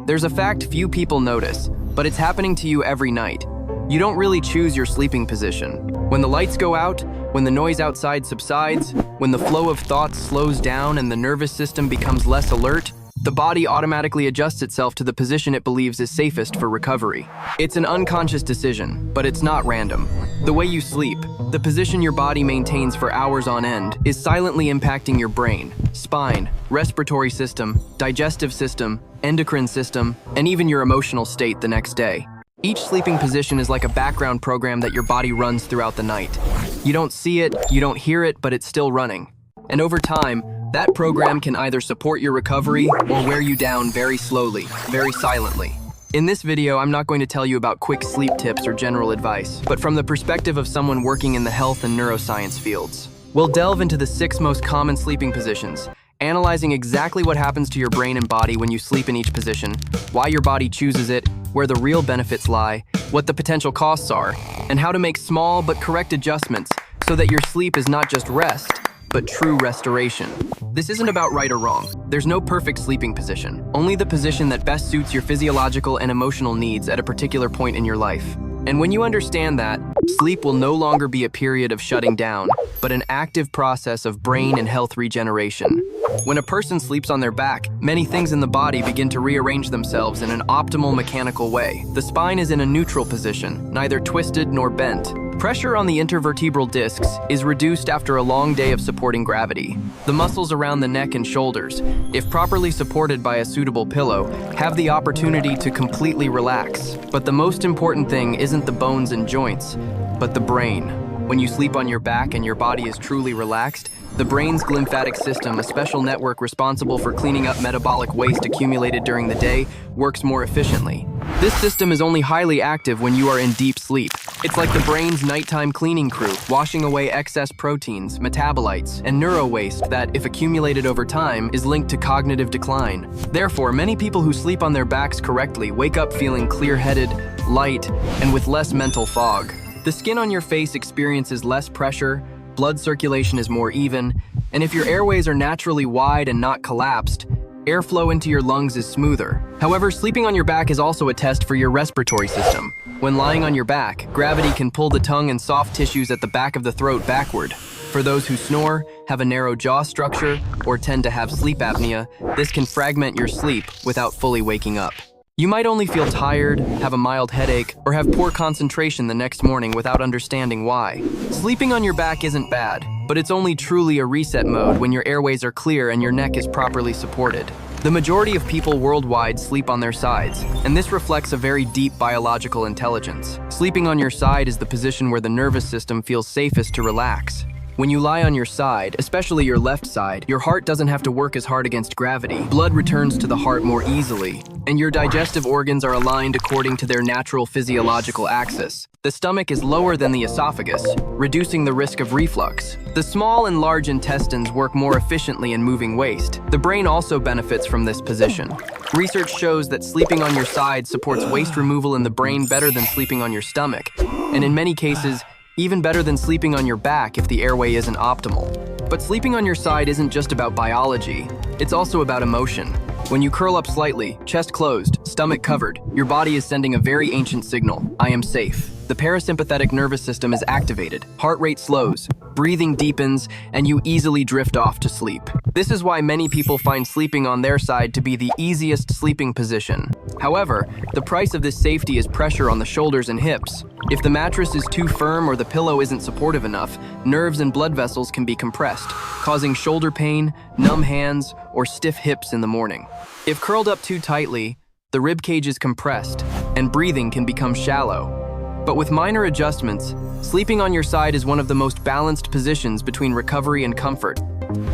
There's a fact few people notice, but it's happening to you every night. You don't really choose your sleeping position. When the lights go out, when the noise outside subsides, when the flow of thoughts slows down and the nervous system becomes less alert, the body automatically adjusts itself to the position it believes is safest for recovery. It's an unconscious decision, but it's not random. The way you sleep, the position your body maintains for hours on end, is silently impacting your brain, spine, respiratory system, digestive system, endocrine system, and even your emotional state the next day. Each sleeping position is like a background program that your body runs throughout the night. You don't see it, you don't hear it, but it's still running. And over time, that program can either support your recovery or wear you down very slowly, very silently. In this video, I'm not going to tell you about quick sleep tips or general advice, but from the perspective of someone working in the health and neuroscience fields. We'll delve into the 6 most common sleeping positions, analyzing exactly what happens to your brain and body when you sleep in each position, why your body chooses it, where the real benefits lie, what the potential costs are, and how to make small but correct adjustments so that your sleep is not just rest, but true restoration. This isn't about right or wrong. There's no perfect sleeping position, only the position that best suits your physiological and emotional needs at a particular point in your life. And when you understand that, sleep will no longer be a period of shutting down, but an active process of brain and health regeneration. When a person sleeps on their back, many things in the body begin to rearrange themselves in an optimal mechanical way. The spine is in a neutral position, neither twisted nor bent. Pressure on the intervertebral discs is reduced after a long day of supporting gravity. The muscles around the neck and shoulders, if properly supported by a suitable pillow, have the opportunity to completely relax. But the most important thing isn't the bones and joints, but the brain. When you sleep on your back and your body is truly relaxed, the brain's glymphatic system, a special network responsible for cleaning up metabolic waste accumulated during the day, works more efficiently. This system is only highly active when you are in deep sleep. It's like the brain's nighttime cleaning crew, washing away excess proteins, metabolites, and neuro waste that, if accumulated over time, is linked to cognitive decline. Therefore, many people who sleep on their backs correctly wake up feeling clear-headed, light, and with less mental fog. The skin on your face experiences less pressure, blood circulation is more even, and if your airways are naturally wide and not collapsed, airflow into your lungs is smoother. However, sleeping on your back is also a test for your respiratory system. When lying on your back, gravity can pull the tongue and soft tissues at the back of the throat backward. For those who snore, have a narrow jaw structure, or tend to have sleep apnea, this can fragment your sleep without fully waking up. You might only feel tired, have a mild headache, or have poor concentration the next morning without understanding why. Sleeping on your back isn't bad, but it's only truly a reset mode when your airways are clear and your neck is properly supported. The majority of people worldwide sleep on their sides, and this reflects a very deep biological intelligence. Sleeping on your side is the position where the nervous system feels safest to relax. When you lie on your side, especially your left side, your heart doesn't have to work as hard against gravity. Blood returns to the heart more easily, and your digestive organs are aligned according to their natural physiological axis. The stomach is lower than the esophagus, reducing the risk of reflux. The small and large intestines work more efficiently in moving waste. The brain also benefits from this position. Research shows that sleeping on your side supports waste removal in the brain better than sleeping on your stomach, and in many cases, even better than sleeping on your back if the airway isn't optimal. But sleeping on your side isn't just about biology, it's also about emotion. When you curl up slightly, chest closed, stomach covered, your body is sending a very ancient signal: I am safe. The parasympathetic nervous system is activated, heart rate slows, breathing deepens, and you easily drift off to sleep. This is why many people find sleeping on their side to be the easiest sleeping position. However, the price of this safety is pressure on the shoulders and hips. If the mattress is too firm or the pillow isn't supportive enough, nerves and blood vessels can be compressed, causing shoulder pain, numb hands, or stiff hips in the morning. If curled up too tightly, the rib cage is compressed, and breathing can become shallow. But with minor adjustments, sleeping on your side is one of the most balanced positions between recovery and comfort.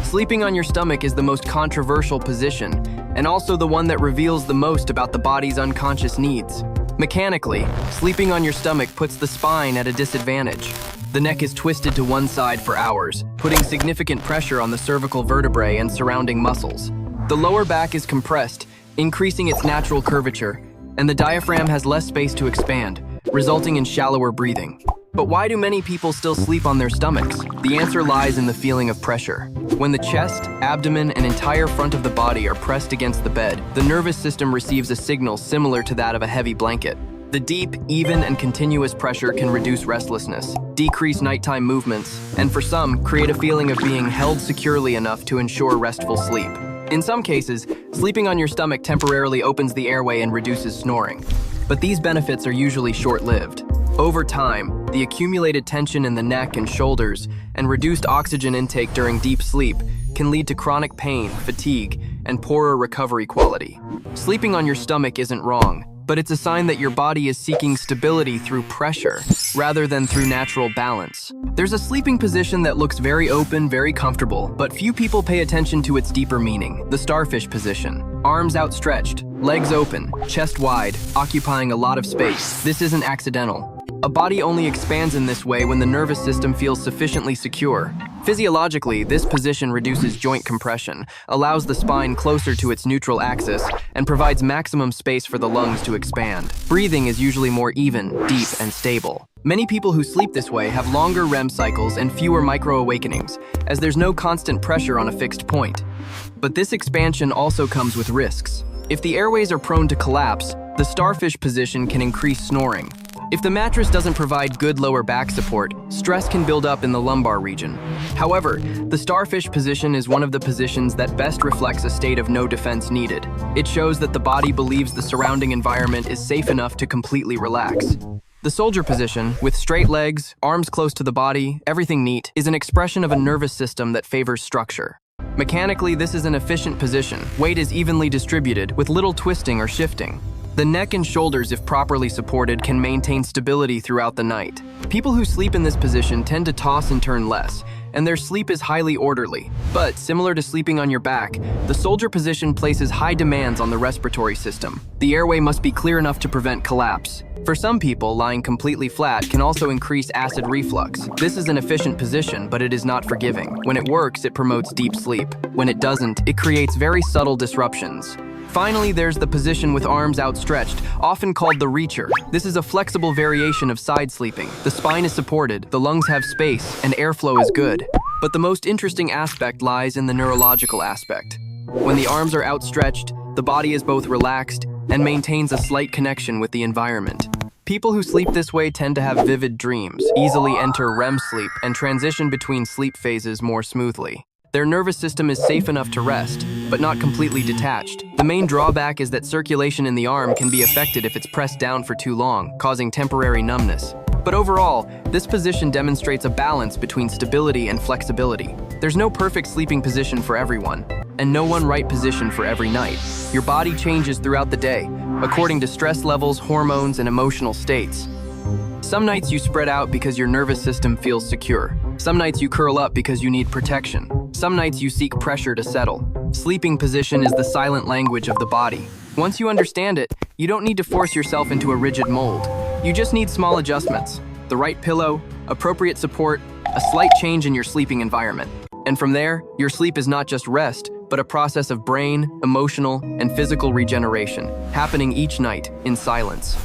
Sleeping on your stomach is the most controversial position, and also the one that reveals the most about the body's unconscious needs. Mechanically, sleeping on your stomach puts the spine at a disadvantage. The neck is twisted to one side for hours, putting significant pressure on the cervical vertebrae and surrounding muscles. The lower back is compressed, increasing its natural curvature, and the diaphragm has less space to expand, resulting in shallower breathing. But why do many people still sleep on their stomachs? The answer lies in the feeling of pressure. When the chest, abdomen, and entire front of the body are pressed against the bed, the nervous system receives a signal similar to that of a heavy blanket. The deep, even, and continuous pressure can reduce restlessness, decrease nighttime movements, and for some, create a feeling of being held securely enough to ensure restful sleep. In some cases, sleeping on your stomach temporarily opens the airway and reduces snoring. But these benefits are usually short-lived. Over time, the accumulated tension in the neck and shoulders and reduced oxygen intake during deep sleep can lead to chronic pain, fatigue, and poorer recovery quality. Sleeping on your stomach isn't wrong, but it's a sign that your body is seeking stability through pressure rather than through natural balance. There's a sleeping position that looks very open, very comfortable, but few people pay attention to its deeper meaning: the starfish position. Arms outstretched, legs open, chest wide, occupying a lot of space. This isn't accidental. A body only expands in this way when the nervous system feels sufficiently secure. Physiologically, this position reduces joint compression, allows the spine closer to its neutral axis, and provides maximum space for the lungs to expand. Breathing is usually more even, deep, and stable. Many people who sleep this way have longer REM cycles and fewer micro-awakenings, as there's no constant pressure on a fixed point. But this expansion also comes with risks. If the airways are prone to collapse, the starfish position can increase snoring. If the mattress doesn't provide good lower back support, stress can build up in the lumbar region. However, the starfish position is one of the positions that best reflects a state of no defense needed. It shows that the body believes the surrounding environment is safe enough to completely relax. The soldier position, with straight legs, arms close to the body, everything neat, is an expression of a nervous system that favors structure. Mechanically, this is an efficient position. Weight is evenly distributed, with little twisting or shifting. The neck and shoulders, if properly supported, can maintain stability throughout the night. People who sleep in this position tend to toss and turn less, and their sleep is highly orderly. But, similar to sleeping on your back, the soldier position places high demands on the respiratory system. The airway must be clear enough to prevent collapse. For some people, lying completely flat can also increase acid reflux. This is an efficient position, but it is not forgiving. When it works, it promotes deep sleep. When it doesn't, it creates very subtle disruptions. Finally, there's the position with arms outstretched, often called the reacher. This is a flexible variation of side sleeping. The spine is supported, the lungs have space, and airflow is good. But the most interesting aspect lies in the neurological aspect. When the arms are outstretched, the body is both relaxed and maintains a slight connection with the environment. People who sleep this way tend to have vivid dreams, easily enter REM sleep, and transition between sleep phases more smoothly. Their nervous system is safe enough to rest, but not completely detached. The main drawback is that circulation in the arm can be affected if it's pressed down for too long, causing temporary numbness. But overall, this position demonstrates a balance between stability and flexibility. There's no perfect sleeping position for everyone, and no one right position for every night. Your body changes throughout the day, according to stress levels, hormones, and emotional states. Some nights you spread out because your nervous system feels secure. Some nights you curl up because you need protection. Some nights you seek pressure to settle. Sleeping position is the silent language of the body. Once you understand it, you don't need to force yourself into a rigid mold. You just need small adjustments, the right pillow, appropriate support, a slight change in your sleeping environment. And from there, your sleep is not just rest, but a process of brain, emotional, and physical regeneration, happening each night in silence.